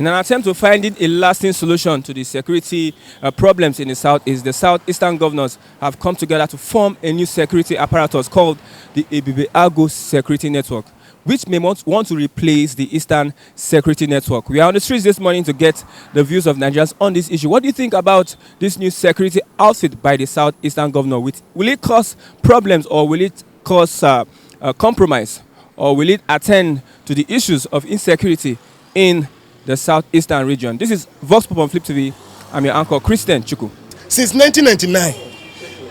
In an attempt to finding a lasting solution to the security problems in the Southeast, the Southeastern governors have come together to form a new security apparatus called the Ebibe-Ago Security Network, which may want to replace the Eastern Security Network. We are on the streets this morning to get the views of Nigerians on this issue. What do you think about this new security outfit by the Southeastern governor? Will it cause problems, or will it cause compromise, or will it attend to the issues of insecurity in the Southeastern region? This is Vox Pop on Flip TV. I'm your anchor, Christian Chuku. Since 1999,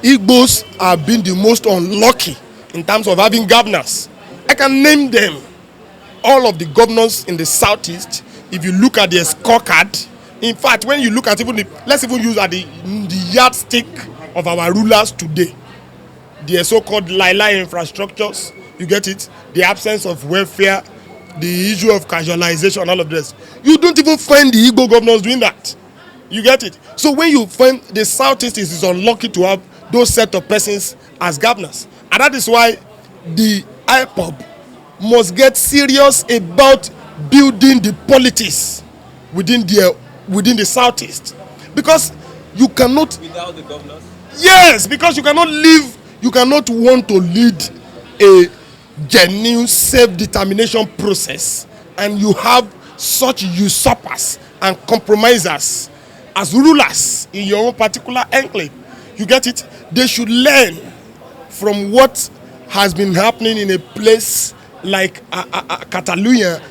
Igbos have been the most unlucky in terms of having governors. I can name them. All of the governors in the Southeast, if you look at their scorecard, in fact, when you look at let's even use the yardstick of our rulers today, their so-called Lila infrastructures, you get it? The absence of welfare, the issue of casualization, all of this. You don't even find the Igbo governors doing that. You get it? So when you find the Southeast is unlucky to have those set of persons as governors. And that is why the IPOB must get serious about building the politics within the Southeast, because you cannot, without the governors. Yes, because you cannot want to lead a genuine self-determination process and you have such usurpers and compromisers as rulers in your own particular enclave. You get it? They should learn from what has been happening in a place like Catalonia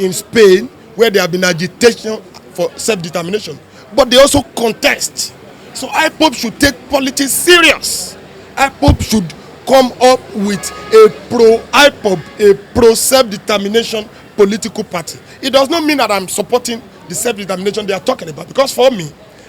in Spain, where there have been agitation for self-determination, but they also contest. So IPOB should take politics serious. IPOB should come up with a pro-IPOB, a pro-self-determination political party. It does not mean that I'm supporting the self-determination they are talking about, because for me,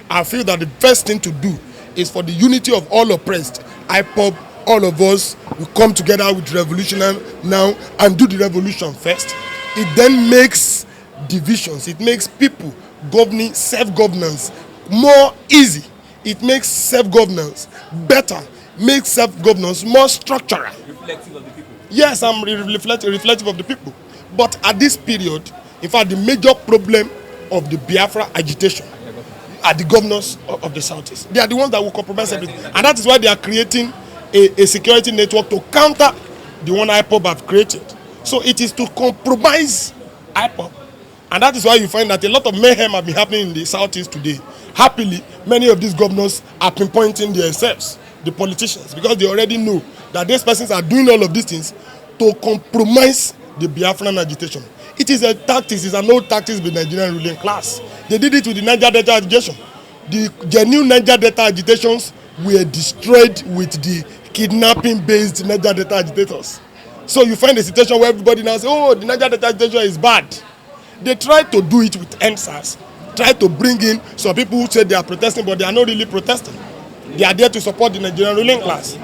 I feel that the first thing to do is for the unity of all oppressed. IPOB, all of us will come together with revolution now and do the revolution first. It then makes divisions. It makes people governing self-governance more easy. It makes self-governance better. Makes self-governance more structural. Reflective of the people. Yes, I'm reflective of the people. But at this period, in fact, the major problem of the Biafra agitation are the governors of the Southeast. They are the ones that will compromise everything. And that is why they are creating a security network to counter the one IPOB have created. So it is to compromise IPOB. And that is why you find that a lot of mayhem have been happening in the Southeast today. Happily, many of these governors are pinpointing themselves, the politicians, because they already know that these persons are doing all of these things to compromise the Biafran agitation. It is a tactic, it's an old tactic with the Nigerian ruling class. They did it with the Niger Delta agitation. The genuine Niger Delta agitations were destroyed with the kidnapping-based Niger Delta agitators. So you find a situation where everybody now says, oh, the Niger Delta agitation is bad. They tried to do it with NSAS, tried to bring in some people who said they are protesting, but they are not really protesting. They are there to support the Nigerian ruling class.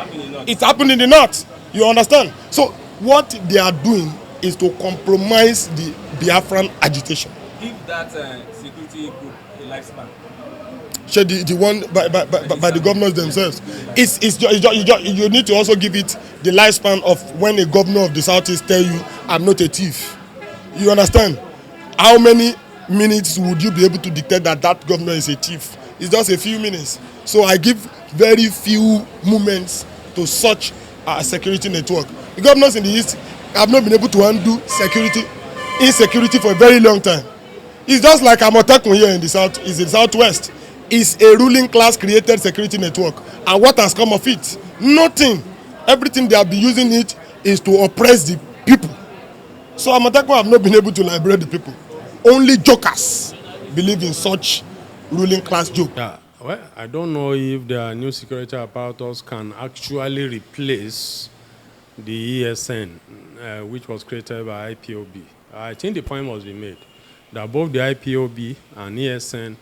It's happened in the north. You understand? So what they are doing is to compromise the Biafran agitation. Give that security group a lifespan. The one by the governors themselves. You need to also give it the lifespan of when a governor of the Southeast tell you, I'm not a thief. You understand? How many minutes would you be able to dictate that governor is a thief? It's just a few minutes. So I give very few moments to such a security network. The governors in the East have not been able to undo insecurity for a very long time. It's just like Amotekun here in the South, is in the Southwest. It's a ruling class created security network. And what has come of it? Nothing. Everything they have been using it is to oppress the people. So Amotekun have not been able to liberate the people. Only jokers believe in such ruling class joke. Yeah, well, I don't know if the new security apparatus can actually replace the ESN, which was created by IPOB. I think the point must be made that both the IPOB and ESN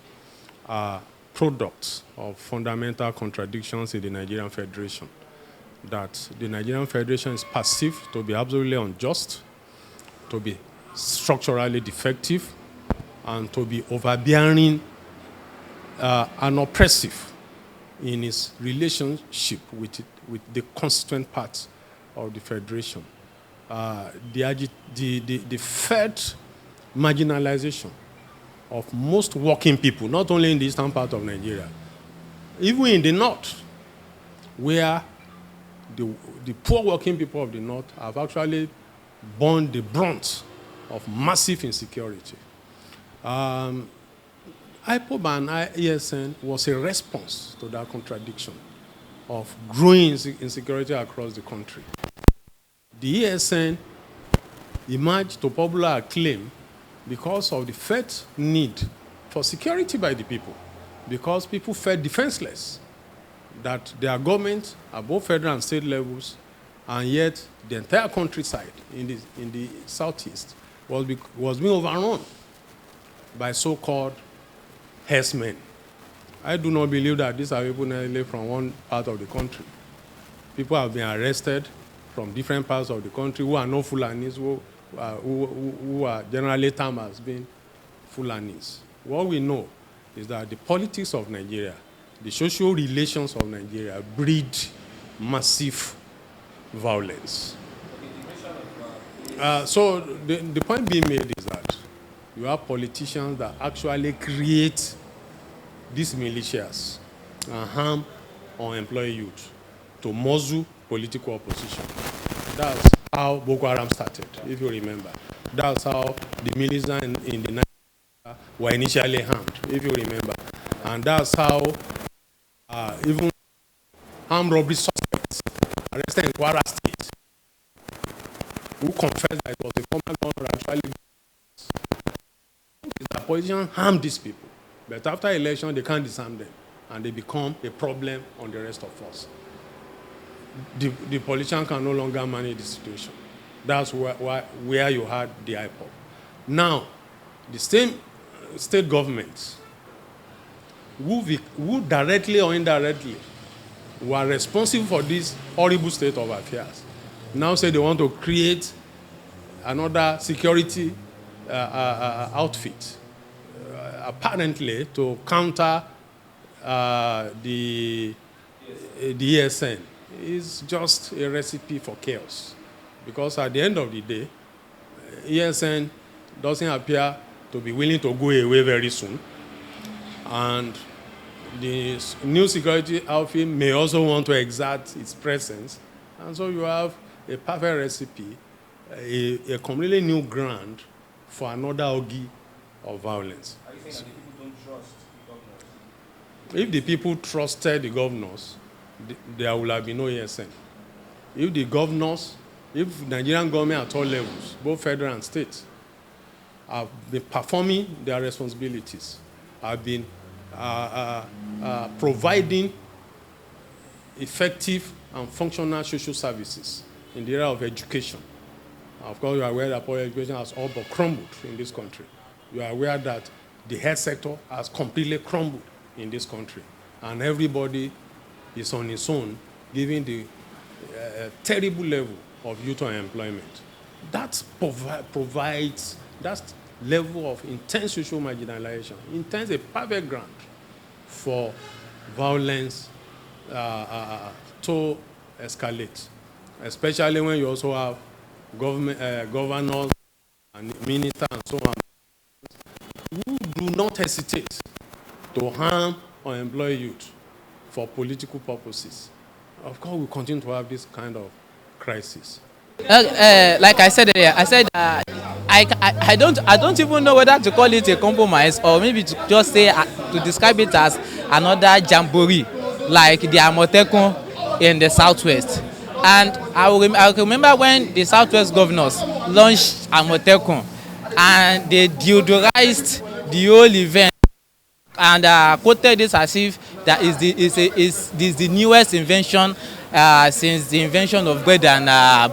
are products of fundamental contradictions in the Nigerian Federation. That the Nigerian Federation is perceived to be absolutely unjust, to be structurally defective, and to be overbearing and oppressive in its relationship with the constituent parts of the Federation. The third marginalization of most working people, not only in the eastern part of Nigeria, even in the north, where the poor working people of the north have actually borne the brunt of massive insecurity. IPOB and ESN was a response to that contradiction of growing insecurity across the country. The ESN emerged to popular acclaim because of the felt need for security by the people, because people felt defenseless, that their government at both federal and state levels, and yet the entire countryside in the southeast was being overrun by so-called herdsmen. I do not believe that these are people necessarily from one part of the country. People have been arrested from different parts of the country who are not Fulanis, who are generally termed as being Fulanis. What we know is that the politics of Nigeria, the social relations of Nigeria breed massive violence. So the point being made is that you have politicians that actually create these militias and harm unemployed youth to muzzle political opposition. That's how Boko Haram started, if you remember. That's how the militias in the Nigeria were initially harmed, if you remember. And that's how even armed robbery suspects arrested in Kwara State, who confessed that it was a former governor actually. The politicians harm these people, but after election they can't disarm them, and they become a problem on the rest of us. The politician can no longer manage the situation. That's where you had the IPOB. Now, the same state governments, who directly or indirectly were responsible for this horrible state of affairs, now say they want to create another security outfit, apparently to counter the ESN. Is just a recipe for chaos, because at the end of the day, ESN doesn't appear to be willing to go away very soon, and the new security outfit may also want to exert its presence, and so you have a perfect recipe, a completely new ground for another orgy of violence. Are you saying that the people don't trust the governors? If the people trusted the governors, there will have been no ESN. If the governors, if Nigerian government at all levels, both federal and state, have been performing their responsibilities, have been providing effective and functional social services in the area of education. Of course, you are aware that public education has all but crumbled in this country. You are aware that the health sector has completely crumbled in this country, and everybody is on its own, given the terrible level of youth unemployment. That provides that level of intense social marginalization, intense a perfect ground for violence to escalate, especially when you also have governors and ministers and so on, who do not hesitate to harm unemployed youth for political purposes. Of course, we continue to have this kind of crisis. Like I said earlier, I said I don't even know whether to call it a compromise or maybe to just say to describe it as another jamboree, like the Amotekun in the southwest. And I remember when the southwest governors launched Amotekun, and they deodorized the whole event and quoted this as if that is the newest invention since the invention of bread and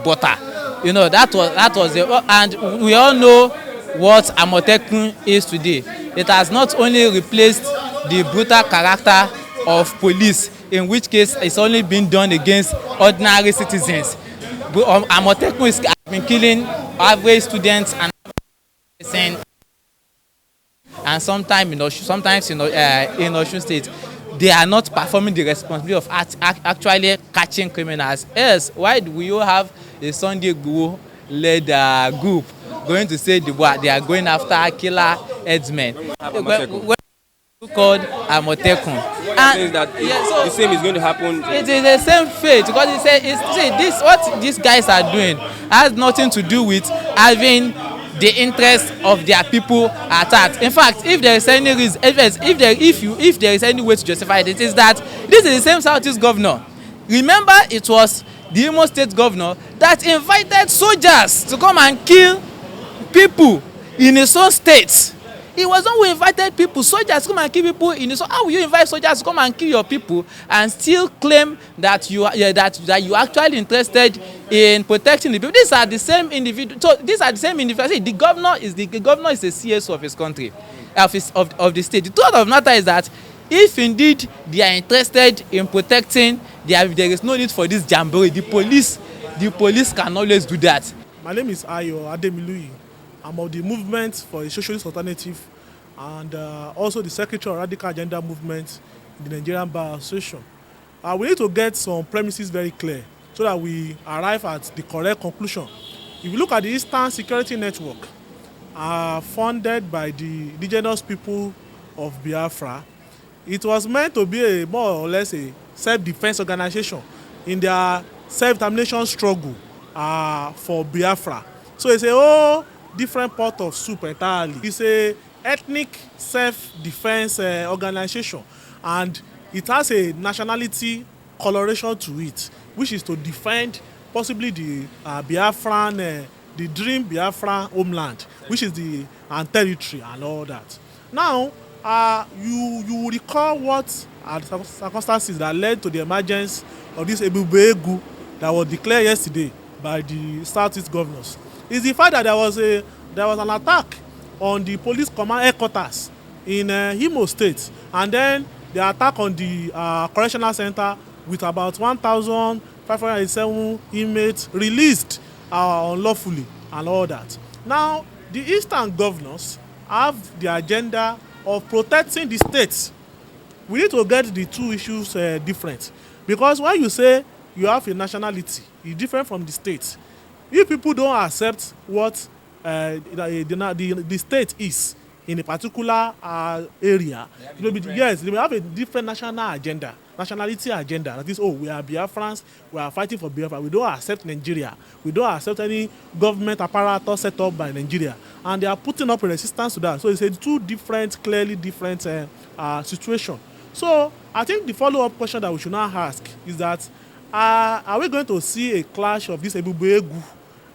butter. You know, that was and we all know what Amotekun is today. It has not only replaced the brutal character of police, in which case it's only been done against ordinary citizens. Amotekun has been killing average students and sometimes in Osun State, they are not performing the responsibility of actually catching criminals. Yes, why do we all have a Sunday Igboho led group going to say they are going after killer headsmen. Called Amotekun. And that the same is going to happen. It is the same fate because he said, see, this what these guys are doing has nothing to do with having the interest of their people at heart. In fact, if there is any reason, if there is any way to justify it, it is that this is the same Southeast governor. Remember, it was the Imo State governor that invited soldiers to come and kill people in his own state. He was one who invited people, soldiers to come and kill people in his own. How will you invite soldiers to come and kill your people and still claim that you are that you are actually interested in protecting the people? These are the same individuals. So these are the same individuals. The governor is a CS of his country, of the state. The truth of the matter is that if indeed they are interested in protecting, there is no need for this jamboree. The police can always do that. My name is Ayo Ademiluyi. I'm of the Movement for a Socialist Alternative and also the Secretary of Radical Agenda Movement in the Nigerian Bar Association. We need to get some premises very clear so that we arrive at the correct conclusion. If you look at the Eastern Security Network, funded by the indigenous people of Biafra, it was meant to be a more or less a self-defense organization in their self-determination struggle for Biafra. So it's a whole different pot of soup entirely. It's a ethnic self-defense organization, and it has a nationality coloration to it, which is to defend possibly the Biafran, the dream Biafran homeland, which is the territory and all that. Now, you recall what are the circumstances that led to the emergence of this Ebube that was declared yesterday by the Southeast governors. Is the fact that there was an attack on the police command headquarters in Imo State, and then the attack on the correctional center with about 1,587 inmates released unlawfully and all that. Now, the Eastern governors have the agenda of protecting the states. We need to get the two issues different, because when you say you have a nationality, it's different from the state. If people don't accept what the state is in a particular area, they may have a different nationality agenda. That is, we are Biafrans, we are fighting for Biafra. We don't accept Nigeria. We don't accept any government apparatus set up by Nigeria. And they are putting up a resistance to that. So it's a clearly different situation. So I think the follow-up question that we should now ask is that, are we going to see a clash of this Ebube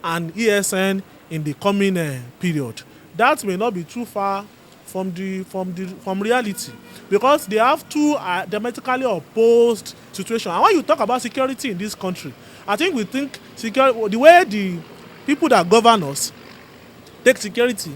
and ESN in the coming period? That may not be too far from reality, because they have two diametrically opposed situations. And when you talk about security in this country, I think we think the way the people that govern us take security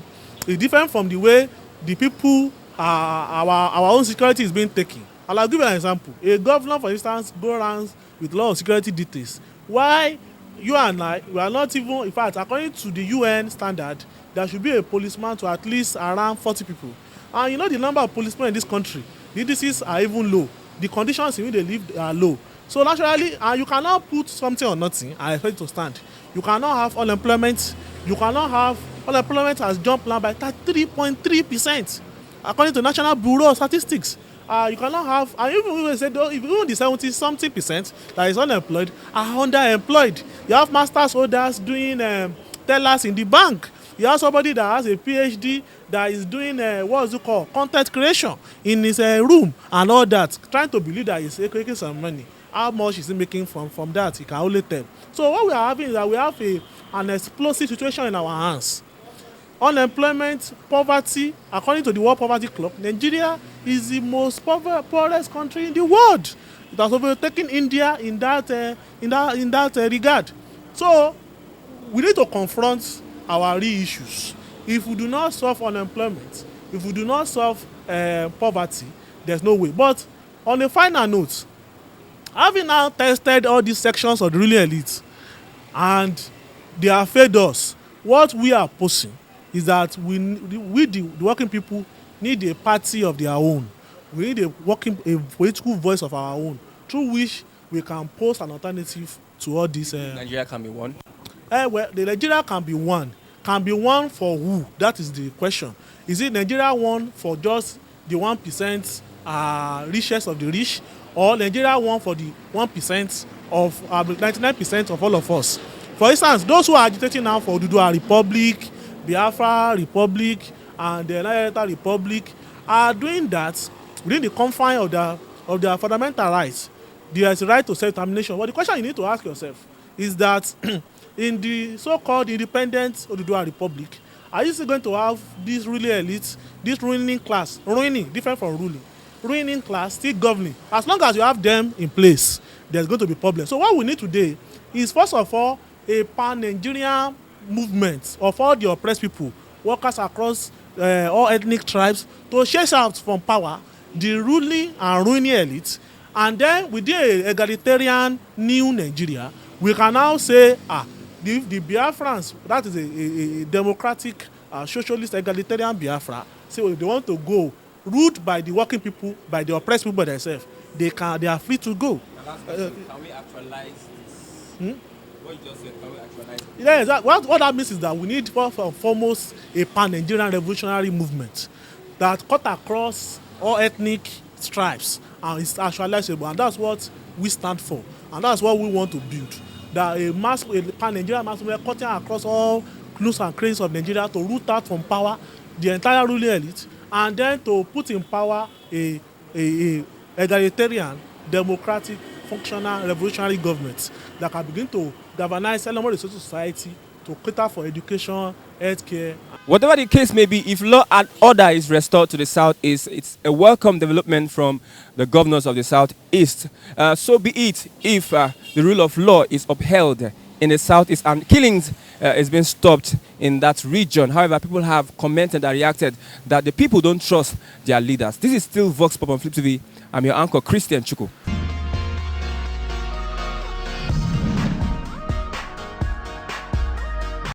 is different from the way the people our own security is being taken. I'll give you an example. A governor, for instance, go around with a lot of security details. Why you and I, we are not even, in fact, according to the UN standard, there should be a policeman to at least around 40 people. And you know the number of policemen in this country, the indices are even low. The conditions in which they live are low. So naturally, you cannot put something on nothing and expect it to stand. You cannot have unemployment. Unemployment has jumped now by 33.3%, according to National Bureau of Statistics. You cannot have, and even we say, even the 70-something% that is unemployed are underemployed. You have masters holders doing tellers in the bank. You have somebody that has a PhD that is doing content creation in his room and all that, trying to believe that he's making some money. How much is he making from that? He can only tell. So what we are having is that we have an explosive situation in our hands. Unemployment, poverty, according to the World Poverty Clock, Nigeria is the most poorest country in the world. It has overtaken India in that regard. So we need to confront our real issues. If we do not solve unemployment, if we do not solve poverty, there's no way. But on a final note, having now tested all these sections of the ruling elite, and they have failed us, what we are posing is that we the working people need a party of their own. We need a political voice of our own, through which we can pose an alternative to all this. Nigeria can be one. Well, the Nigeria can be one, can be won for who? That is the question. Is it Nigeria won for just the 1% richest of the rich, or Nigeria won for the 1% of 99% of all of us? For instance, those who are agitating now for Oduduwa Republic, Biafra Republic, and the Nigeria Republic are doing that within the confine of their fundamental rights. There is a right to self-determination. But the question you need to ask yourself is that in the so-called independent Oduduwa Republic, are you still going to have this ruling elite, this ruling class, ruining, different from ruling, ruining class still governing? As long as you have them in place, there's going to be problems. So what we need today is, first of all, a pan-Nigerian movement of all the oppressed people, workers across all ethnic tribes, to chase out from power the ruling and ruining elite. And then within an egalitarian new Nigeria, we can now say, the Biafrans, that is a democratic, socialist, egalitarian Biafra, say they want to go ruled by the working people, by the oppressed people themselves. They are free to go. Can we actualize this? What you just said, can we actualize it? Yes, what that means is that we need first and foremost a pan-Nigerian revolutionary movement that cut across all ethnic stripes and is actualizable, and that's what we stand for, and that's what we want to build. That a pan-Nigerian mass movement cutting across all nooks and crannies of Nigeria to root out from power the entire ruling elite, and then to put in power a egalitarian, democratic, functional, revolutionary government that can begin to galvanize element of the social society to cater for education, healthcare. Whatever the case may be, if law and order is restored to the South, it's a welcome development from the governors of the Southeast. So be it if the rule of law is upheld in the Southeast and killings is being stopped in that region. However, people have commented and reacted that the people don't trust their leaders. This is still Vox Pop on Flip TV. I'm your anchor, Christian Chuku.